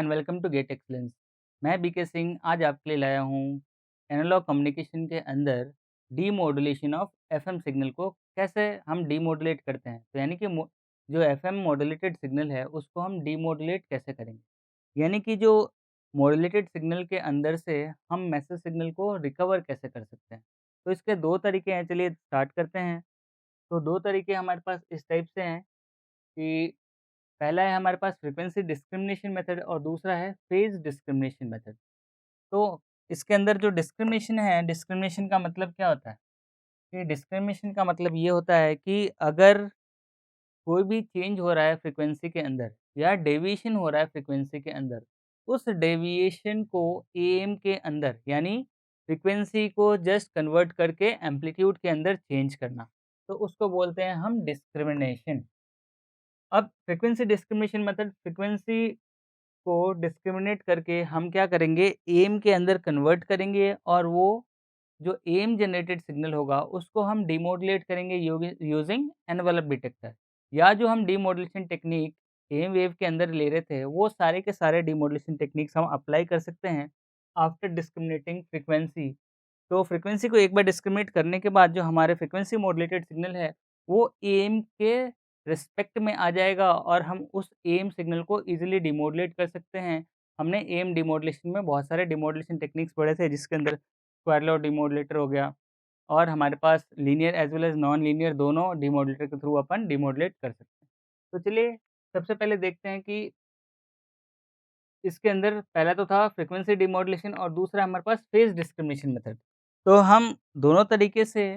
And welcome to get excellence. मैं BK Singh आज आपके लिए लाया हूँ एनालॉग कम्युनिकेशन के अंदर डीमॉड्यूलेशन ऑफ एफएम सिग्नल को कैसे हम डीमॉड्यूलेट करते हैं। तो यानी कि जो एफएम मॉड्यूलेटेड सिग्नल है उसको हम डीमॉड्यूलेट कैसे करेंगे। यानी कि जो मॉड्यूलेटेड सिग्नल के अंदर से हम मैसेज सिग्नल को रिकवर कैसे कर सकते हैं। तो इसके दो तरीके हैं, चलिए स्टार्ट करते हैं। तो दो तरीके हमारे पास इस टाइप से हैं कि पहला है हमारे पास फ्रीक्वेंसी डिस्क्रिमिनेशन मेथड और दूसरा है फेज़ डिस्क्रिमिनेशन मेथड। तो इसके अंदर जो डिस्क्रिमिनेशन है, डिस्क्रिमिनेशन का मतलब क्या होता है? कि डिस्क्रिमिनेशन का मतलब ये होता है कि अगर कोई भी चेंज हो रहा है फ्रीक्वेंसी के अंदर या डेविएशन हो रहा है फ्रीक्वेंसी के अंदर, उस डेविएशन को एएम के अंदर यानी फ्रीक्वेंसी को जस्ट कन्वर्ट करके एम्पलीट्यूड के अंदर चेंज करना, तो उसको बोलते हैं हम डिस्क्रिमिनेशन। अब फ्रीक्वेंसी डिस्क्रिमिनेशन मेथड फ्रीक्वेंसी को डिस्क्रिमिनेट करके हम क्या करेंगे, एम के अंदर कन्वर्ट करेंगे और वो जो एम जनरेटेड सिग्नल होगा उसको हम डिमॉड्यूलेट करेंगे यूजिंग एनवेलप डिटेक्टर। या जो हम डिमॉड्यूलेशन टेक्निक एम वेव के अंदर ले रहे थे वो सारे के सारे डिमॉड्यूलेशन टेक्निक्स हम अप्लाई कर सकते हैं आफ्टर डिस्क्रिमिनेटिंग फ्रीक्वेंसी। तो फ्रीक्वेंसी को एक बार डिस्क्रिमिनेट करने के बाद जो हमारे फ्रीक्वेंसी मॉड्यूलेटेड सिग्नल है वो एम के रिस्पेक्ट में आ जाएगा और हम उस एम सिग्नल को इजीली डिमॉड्यूलेट कर सकते हैं। हमने एम डिमॉड्यूलेशन में बहुत सारे डिमॉड्यूलेशन टेक्निक्स पढ़े थे जिसके अंदर स्क्वायर लॉ डिमॉड्यूलेटर हो गया और हमारे पास linear as well as non linear दोनों डिमॉड्यूलेटर के थ्रू अपन डिमॉड्यूलेट कर सकते हैं। तो चलिए सबसे पहले देखते हैं कि इसके अंदर पहला तो था फ्रीक्वेंसी डिमॉड्यूलेशन और दूसरा हमारे पास फेज़ डिस्क्रिमिनेशन मेथड। तो हम दोनों तरीके से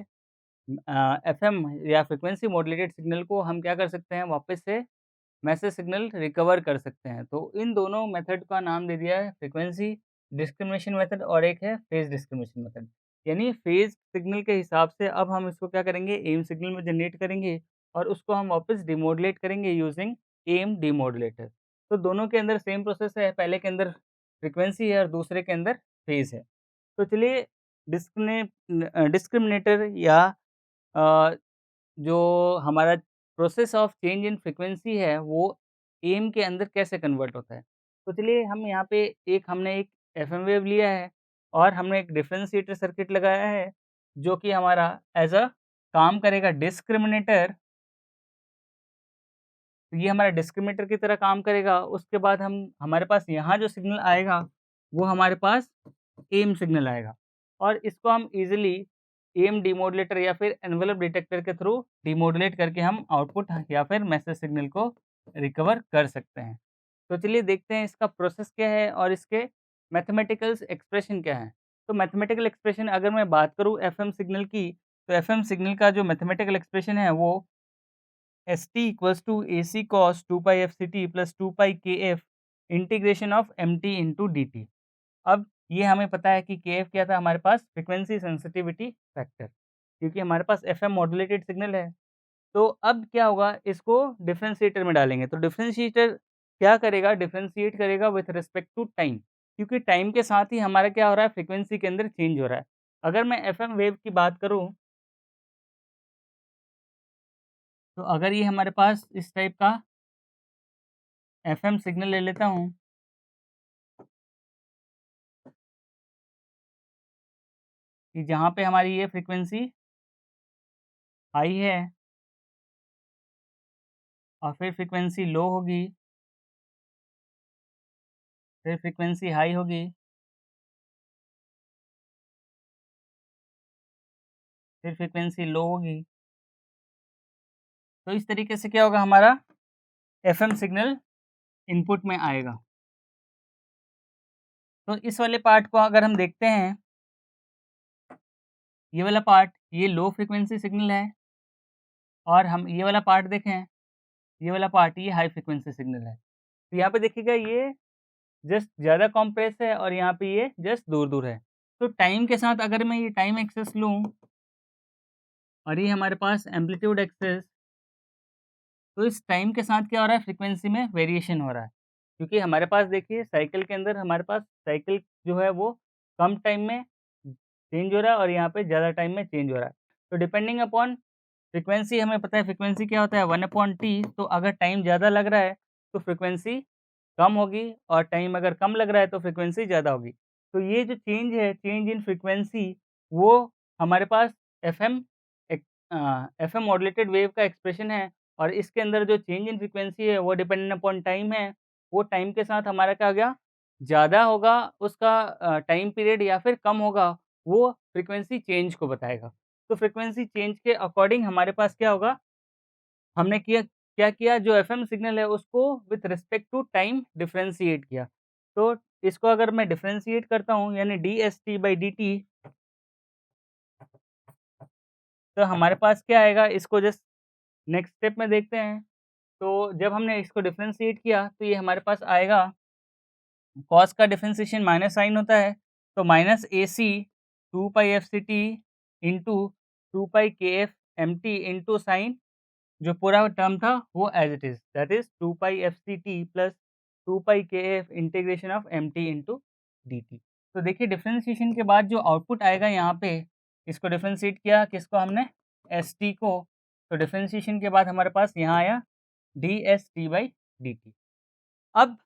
एफएम या फ्रीक्वेंसी मॉड्यूलेटेड सिग्नल को हम क्या कर सकते हैं, वापस से मैसेज सिग्नल रिकवर कर सकते हैं। तो इन दोनों मेथड का नाम दे दिया है फ्रीक्वेंसी डिस्क्रिमिनेशन मेथड और एक है फेज़ डिस्क्रिमिनेशन मेथड। यानी फेज़ सिग्नल के हिसाब से अब हम इसको क्या करेंगे, एम सिग्नल में जनरेट करेंगे और उसको हम वापस डिमॉड्यूलेट करेंगे यूजिंग एम डिमॉड्यूलेटर। तो दोनों के अंदर सेम प्रोसेस है, पहले के अंदर फ्रीक्वेंसी है और दूसरे के अंदर फेज़ है। तो चलिए डिस्क्रिमिनेटर या अ, जो हमारा process of change in frequency है वो एम के अंदर कैसे कन्वर्ट होता है। तो चलिए हम यहाँ पे हमने एक एफएम वेव लिया है और हमने एक डिफरेंशिएटर सर्किट लगाया है जो कि हमारा एज अ काम करेगा डिस्क्रिमिनेटर। तो ये हमारा डिस्क्रिमिनेटर की तरह काम करेगा। उसके बाद हम हमारे पास यहाँ जो सिग्नल आएगा वो हमारे पास एम सिग्नल आएगा और इसको हम इजीली एम डिमॉड्यूलेटर या फिर एनवेलप डिटेक्टर के थ्रू डिमॉड्यूलेट करके हम आउटपुट या फिर मैसेज सिग्नल को रिकवर कर सकते हैं। तो चलिए देखते हैं इसका प्रोसेस क्या है और इसके मैथमेटिकल एक्सप्रेशन क्या है। तो मैथमेटिकल एक्सप्रेशन अगर मैं बात करूँ एफएम सिग्नल की, तो एफएम सिग्नल का जो मैथमेटिकल एक्सप्रेशन है वो st equals to A C cos 2 pi F C T plus 2 pi के F integration of M T into D T. अब ये हमें पता है कि के एफ क्या था हमारे पास, फ्रीक्वेंसी सेंसिटिविटी फैक्टर, क्योंकि हमारे पास एफ एम मॉड्यूलेटेड सिग्नल है। तो अब क्या होगा, इसको डिफरेंशिएटर में डालेंगे तो डिफरेंशिएटर क्या करेगा, डिफरेंशिएट करेगा विथ रिस्पेक्ट टू टाइम, क्योंकि टाइम के साथ ही हमारा क्या हो रहा है, फ्रीक्वेंसी के अंदर चेंज हो रहा है। अगर मैं एफ एम वेव की बात करूँ, तो अगर ये हमारे पास इस टाइप का एफएम सिग्नल ले लेता हूँ, कि जहाँ पे हमारी ये फ्रीक्वेंसी हाई है और फिर फ्रीक्वेंसी लो होगी, फिर फ्रीक्वेंसी हाई होगी, फिर फ्रीक्वेंसी लो होगी। तो इस तरीके से क्या होगा, हमारा एफएम सिग्नल इनपुट में आएगा। तो इस वाले पार्ट को अगर हम देखते हैं, ये वाला पार्ट ये लो फ्रीक्वेंसी सिग्नल है और हम ये वाला पार्ट देखें, ये वाला पार्ट ये हाई फ्रीक्वेंसी सिग्नल है। तो यहाँ पे देखिएगा ये जस्ट ज़्यादा कॉम्प्रेस है और यहाँ पे ये जस्ट दूर-दूर है। तो टाइम के साथ अगर मैं ये टाइम एक्सेस लूँ और ये हमारे पास एम्पलीट्यूड एक्सेस, तो इस टाइम के साथ क्या हो रहा है, फ्रीक्वेंसी में वेरिएशन हो रहा है। क्योंकि हमारे पास देखिए साइकिल के अंदर हमारे पास साइकिल जो है वो कम टाइम में चेंज हो रहा है और यहाँ पे ज़्यादा टाइम में चेंज हो रहा है। तो डिपेंडिंग अपॉन फ्रीक्वेंसी, हमें पता है फ्रीक्वेंसी क्या होता है 1/t। तो अगर टाइम ज़्यादा लग रहा है तो फ्रीक्वेंसी कम होगी और टाइम अगर कम लग रहा है तो फ्रीक्वेंसी ज़्यादा होगी। तो ये जो चेंज है, चेंज इन फ्रीक्वेंसी, वो हमारे पास एफएम एफएम मॉड्यूलेटेड वेव का एक्सप्रेशन है और इसके अंदर जो चेंज इन फ्रीक्वेंसी है वो डिपेंडेंट अपॉन टाइम है। वो टाइम के साथ हमारा क्या हो गया, ज़्यादा होगा उसका टाइम पीरियड या फिर कम होगा, वो फ्रीक्वेंसी चेंज को बताएगा। तो फ्रीक्वेंसी चेंज के अकॉर्डिंग हमारे पास क्या होगा, हमने क्या किया, जो एफएम सिग्नल है उसको with respect to time differentiate किया। तो इसको अगर मैं डिफरेंशिएट करता हूँ यानी dST/dt, तो हमारे पास क्या आएगा, इसको जस्ट नेक्स्ट स्टेप में देखते हैं। तो जब हमने इसको डिफरेंशिएट किया तो ये हमारे पास आएगा, कॉस का डिफरेंशिएशन माइनस साइन होता है, तो माइनस AC 2 पाई FCT इंटू 2 पाई KF MT इंटू साइन, जो पूरा टर्म था वो as it is, that is 2 pi FCT plus 2 pi KF integration of MT into DT। तो देखिए डिफरेंशिएशन के बाद जो आउटपुट आएगा यहाँ पे, इसको डिफरेंशिएट किया किसको हमने, ST को, तो डिफरेंशिएशन के बाद हमारे पास यहाँ आया dST/dt। अब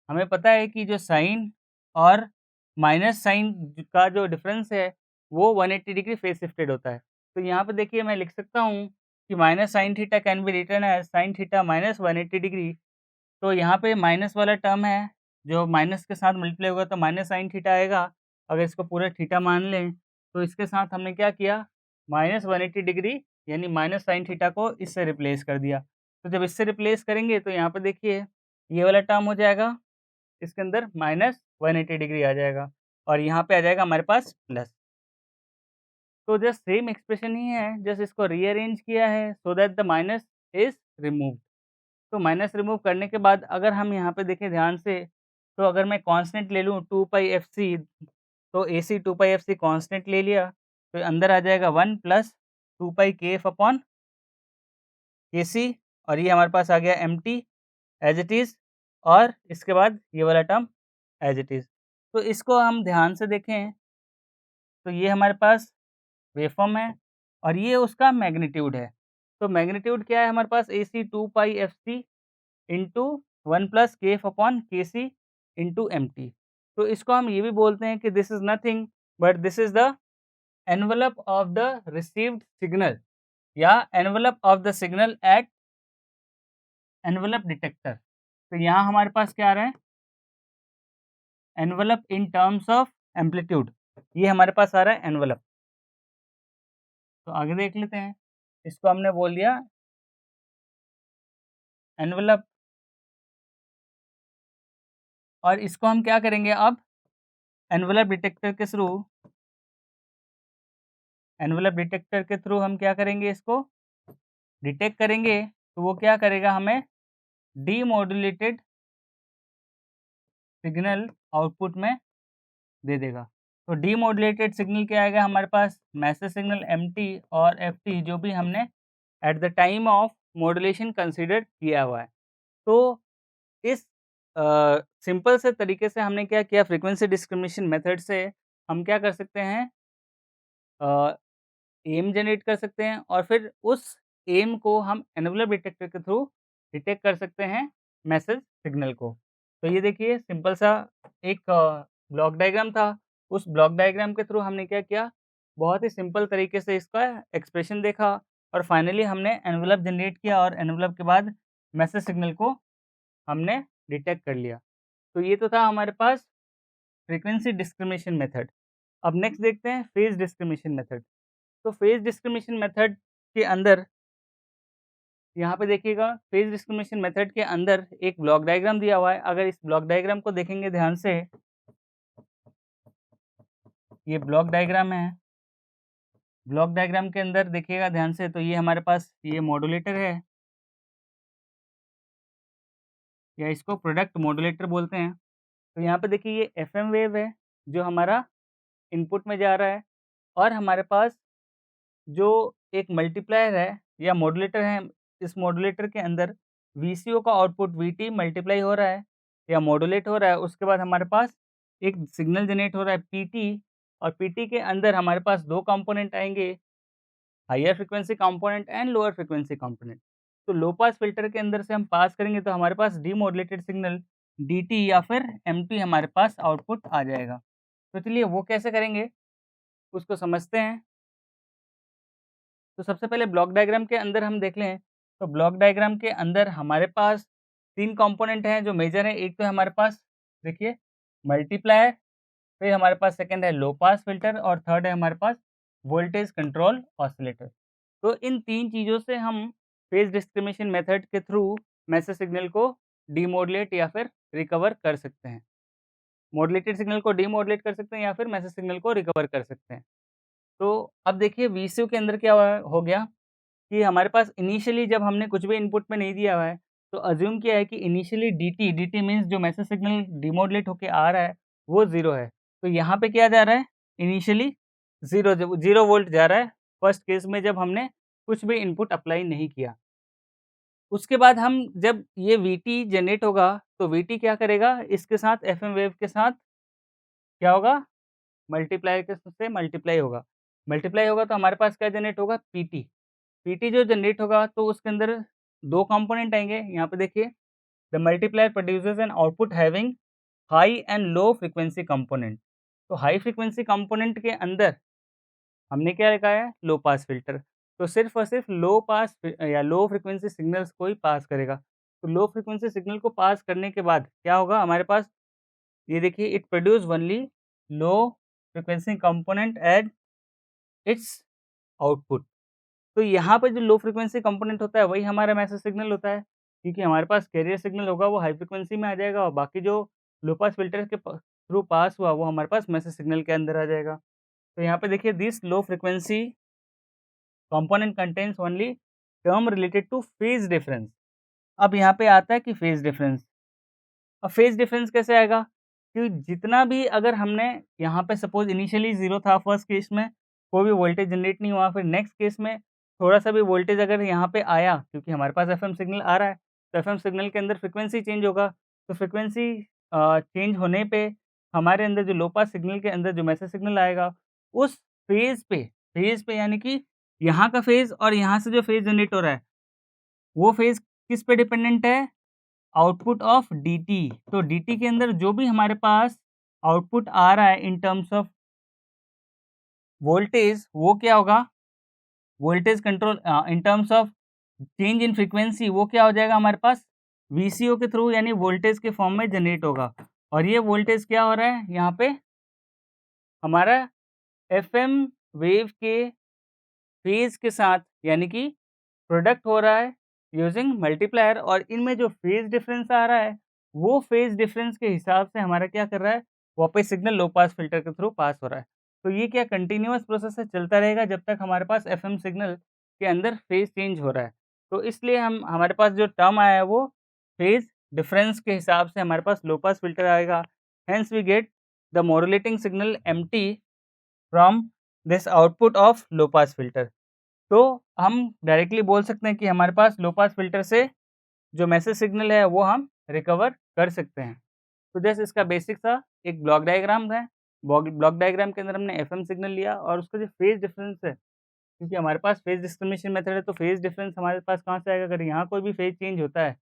हमें पता है कि जो साइन और माइनस साइन का जो डिफरेंस है वो 180 डिग्री फेज शिफ्टेड होता है। तो यहाँ पे देखिए मैं लिख सकता हूँ कि minus sine theta can be written as sine theta minus 180 degree. तो यहाँ पे माइनस वाला टर्म है, जो माइनस के साथ मल्टीप्लाई होगा तो माइनस साइन थीटा आएगा। अगर इसको पूरा थीटा मान लें तो इसके साथ हमने क्या किया, माइनस 180 डिग्री यानी माइनस साइन थीटा को इससे रिप्लेस कर दिया। तो जब इससे रिप्लेस करेंगे तो यहाँ पे देखिए ये वाला टर्म हो जाएगा, इसके अंदर माइनस 180 डिग्री आ जाएगा और यहाँ पे आ जाएगा हमारे पास प्लस। तो जस्ट सेम एक्सप्रेशन ही है, जस्ट इसको रीअरेंज किया है so that the minus is removed. तो माइनस रिमूव करने के बाद अगर हम यहाँ पे देखें ध्यान से, तो अगर मैं कांस्टेंट ले लूँ 2 पाई FC, तो AC 2 पाई FC कांस्टेंट ले लिया, तो अंदर आ जाएगा 1 प्लस 2 पाई KF अपॉन KC और ये हमारे पास आ गया MT एज़ इट इज़, और इसके बाद ये वाला टर्म एज़ इट इज़। तो इसको हम ध्यान से देखें तो ये हमारे पास वेवफ़ॉर्म है और ये उसका मैग्नीट्यूड है। तो मैग्नीट्यूड क्या है हमारे पास, AC 2 pi FC into 1 plus KF upon KC into MT। तो इसको हम ये भी बोलते हैं कि this is nothing but this is the envelope of the received signal या envelope of the signal at envelope detector. तो यहाँ हमारे पास क्या आ रहा है, envelope in terms of amplitude, ये हमारे पास आ रहा है एनवेलप। तो आगे देख लेते हैं, इसको हमने बोल दिया एनवेलप और इसको हम क्या करेंगे अब, एनवेलप डिटेक्टर के थ्रू हम क्या करेंगे, इसको डिटेक्ट करेंगे। तो वो क्या करेगा, हमें डीमॉड्यूलेटेड सिग्नल आउटपुट में दे देगा। तो डीमॉड्यूलेटेड सिग्नल क्या आएगा हमारे पास, मैसेज सिग्नल MT और FT जो भी हमने at the time of modulation consider किया हुआ है। तो इस सिंपल से तरीके से हमने क्या किया, फ्रीक्वेंसी डिस्क्रिमिनेशन मेथड से हम क्या कर सकते हैं, एम जनरेट कर सकते हैं और फिर उस एम को हम एनवेलप डिटेक्टर के थ्रू डिटेक्ट कर सकते हैं मैसेज सिग्नल को। तो ये देखिए सिंपल सा एक ब्लॉक डायग्राम था, उस ब्लॉक डायग्राम के थ्रू हमने क्या किया, बहुत ही सिंपल तरीके से इसका एक्सप्रेशन देखा और फाइनली हमने एनवेलप जनरेट किया और एनवेलप के बाद मैसेज सिग्नल को हमने डिटेक्ट कर लिया। तो ये तो था हमारे पास फ्रीक्वेंसी डिस्क्रिमिनेशन मेथड। अब नेक्स्ट देखते हैं फेज डिस्क्रिमिनेशन मेथड। तो फेज डिस्क्रिमिनेशन मेथड के अंदर यहाँ पे देखिएगा, फेज डिस्क्रिमिनेशन मेथड के अंदर एक ब्लॉक डायग्राम दिया हुआ है। अगर इस ब्लॉक डायग्राम को देखेंगे ध्यान से, ये ब्लॉक डायग्राम है। ब्लॉक डायग्राम के अंदर देखिएगा ध्यान से, तो ये हमारे पास ये मॉड्यूलेटर है या इसको प्रोडक्ट मॉड्यूलेटर बोलते हैं। तो यहाँ पे देखिए ये एफएम वेव है जो हमारा इनपुट में जा रहा है और हमारे पास जो एक मल्टीप्लायर है या मॉड्यूलेटर है, इस मॉड्यूलेटर के अंदर वीसीओ का आउटपुट वीटी मल्टीप्लाई हो रहा है या मॉड्यूलेट हो रहा है। उसके बाद हमारे पास एक सिग्नल जनरेट हो रहा है पीटी और पीटी के अंदर हमारे पास 2 कंपोनेंट आएँगे, higher frequency component and lower frequency component. तो लो पास फ़िल्टर के अंदर से हम पास करेंगे तो हमारे पास डीमॉड्यूलेटेड सिग्नल डीटी या फिर एमटी हमारे पास आउटपुट आ जाएगा। तो चलिए वो कैसे करेंगे, उसको समझते हैं। तो सबसे पहले ब्लॉक डायग्राम के अंदर हम देख लें, तो ब्लॉक डायग्राम के अंदर हमारे पास 3 कंपोनेंट हैं जो मेजर हैं। एक तो है हमारे पास देखिए मल्टीप्लायर, फिर हमारे पास सेकंड है लो पास फ़िल्टर और थर्ड है हमारे पास वोल्टेज कंट्रोल ऑसिलेटर। तो इन 3 चीज़ों से हम फेज़ डिस्क्रिमिनेशन मेथड के थ्रू मैसेज सिग्नल को डीमॉड्यूलेट या फिर रिकवर कर सकते हैं। मॉड्यूलेटेड सिग्नल को डीमॉड्यूलेट कर सकते हैं या फिर मैसेज सिग्नल को रिकवर कर सकते हैं। तो अब देखिए वीसीयू के अंदर क्या हुआ हो गया कि हमारे पास इनिशियली जब हमने कुछ भी इनपुट में नहीं दिया हुआ है, तो अज़्यूम किया है कि इनिशियली डीटी मीन्स जो मैसेज सिग्नल डिमॉड्यूलेट होके आ रहा है, वो 0 है। तो यहाँ पे क्या जा रहा है, इनिशियली 0 वोल्ट जा रहा है, फर्स्ट केस में जब हमने कुछ भी इनपुट अप्लाई नहीं किया। उसके बाद हम जब ये वीटी जनरेट होगा, तो वीटी क्या करेगा, इसके साथ एफएम वेव के साथ क्या होगा, मल्टीप्लायर के से मल्टीप्लाई होगा तो हमारे पास क्या जनरेट होगा, पीटी। पीटी जो जनरेट होगा तो उसके अंदर 2 कंपोनेंट आएँगे, यहाँ पे देखिए the multiplier produces an output having high and low frequency component. तो हाई फ्रीक्वेंसी कंपोनेंट के अंदर हमने क्या लिखा है, लो पास फ़िल्टर। तो सिर्फ़ और सिर्फ़ लो पास या लो फ्रीक्वेंसी सिग्नल्स को ही पास करेगा। तो लो फ्रीक्वेंसी सिग्नल को पास करने के बाद क्या होगा हमारे पास, ये देखिए it produce only low frequency component at its output. तो यहाँ पे जो लो फ्रीक्वेंसी कंपोनेंट होता है वही हमारा मैसेज सिग्नल होता है, क्योंकि हमारे पास कैरियर सिग्नल होगा वो हाई फ्रीक्वेंसी में आ जाएगा और बाकी जो लो पास फ़िल्टर के थ्रू पास हुआ वो हमारे पास मैसेज सिग्नल के अंदर आ जाएगा। तो यहाँ पे देखिए this low frequency component contains only term related two phase difference. अब यहाँ पे आता है कि फेज़ डिफरेंस। अब फेज़ डिफरेंस कैसे आएगा? कि जितना भी अगर हमने यहाँ पे सपोज़ इनिशियली 0 था फर्स्ट केस में, कोई भी वोल्टेज जनरेट नहीं हुआ, फिर नेक्स्ट केस में थोड़ा-सा भी वोल्टेज अगर यहाँ पे आया, क्योंकि हमारे पास एफएम सिग्नल आ रहा है, तो एफएम सिग्नल के अंदर फ्रीक्वेंसी चेंज होगा। तो फ्रीक्वेंसी चेंज होने पे हमारे अंदर जो लो पास सिग्नल के अंदर जो मैसेज सिग्नल आएगा, उस फ़ेज़ पे यानी कि यहाँ का फ़ेज़ और यहाँ से जो फ़ेज़ जनरेट हो रहा है, वो फ़ेज़ किस पे डिपेंडेंट है? Output of DT. तो डीटी के अंदर जो भी हमारे पास आउटपुट आ रहा है इन टर्म्स ऑफ वोल्टेज, वो क्या होगा, voltage control in terms of change in frequency, वो क्या हो जाएगा हमारे पास, वीसीओ के थ्रू यानी वोल्टेज के फॉर्म में जनरेट होगा। और ये वोल्टेज क्या हो रहा है यहाँ पे, हमारा एफएम वेव के फेज के साथ यानी कि प्रोडक्ट हो रहा है यूजिंग मल्टीप्लायर, और इनमें जो फेज़ डिफरेंस आ रहा है, वो फेज़ डिफरेंस के हिसाब से हमारा क्या कर रहा है, वापस सिग्नल लो पास फ़िल्टर के थ्रू पास हो रहा है। तो ये क्या कंटीन्यूअस प्रोसेस है, चलता रहेगा जब तक हमारे पास एफएम सिग्नल के अंदर फेज़ चेंज हो रहा है। तो इसलिए हम हमारे पास जो टर्म आया है वो फेज़ डिफरेंस के हिसाब से हमारे पास लो पास फ़िल्टर आएगा। Hence we get the modulating signal MT from this output of low pass filter. तो हम डायरेक्टली बोल सकते हैं कि हमारे पास लो पास फ़िल्टर से जो मैसेज सिग्नल है वो हम रिकवर कर सकते हैं। तो जैसे इसका बेसिक सा एक ब्लॉक डायग्राम है। ब्लॉक डायग्राम के अंदर हमने एफएम सिग्नल लिया और उसका जो फेज़ डिफरेंस है, क्योंकि हमारे पास फेज़ डिस्क्रिमिनेशन मेथड है, तो फेज़ डिफरेंस हमारे पास कहाँ से आएगा, अगर यहाँ कोई भी फेज़ चेंज होता है,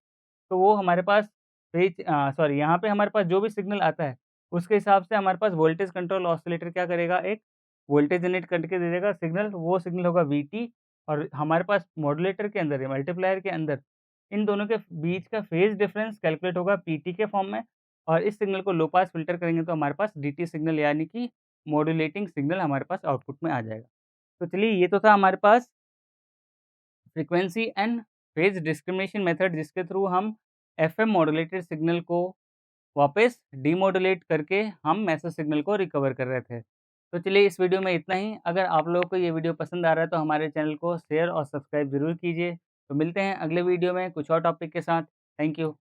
तो वो हमारे पास यहाँ पे हमारे पास जो भी सिग्नल आता है, उसके हिसाब से हमारे पास वोल्टेज कंट्रोल ऑसिलेटर क्या करेगा, एक वोल्टेज जनरेट करके दे देगा सिग्नल, वो सिग्नल होगा वीटी। और हमारे पास मॉड्यूलेटर के अंदर या मल्टीप्लायर के अंदर इन दोनों के बीच का फेज़ डिफरेंस कैलकुलेट होगा पीटी के फॉर्म में, और इस सिग्नल को लो पास फ़िल्टर करेंगे तो हमारे पास डीटी सिग्नल यानी कि मॉड्यूलेटिंग सिग्नल हमारे पास आउटपुट में आ जाएगा। तो चलिए ये तो था हमारे पास frequency and phase discrimination method, जिसके थ्रू हम एफएम मॉड्यूलेटेड सिग्नल को वापस डीमॉड्यूलेट करके हम मैसेज सिग्नल को रिकवर कर रहे थे। तो चलिए इस वीडियो में इतना ही। अगर आप लोगों को ये वीडियो पसंद आ रहा है तो हमारे चैनल को शेयर और सब्सक्राइब ज़रूर कीजिए। तो मिलते हैं अगले वीडियो में कुछ और टॉपिक के साथ। Thank you.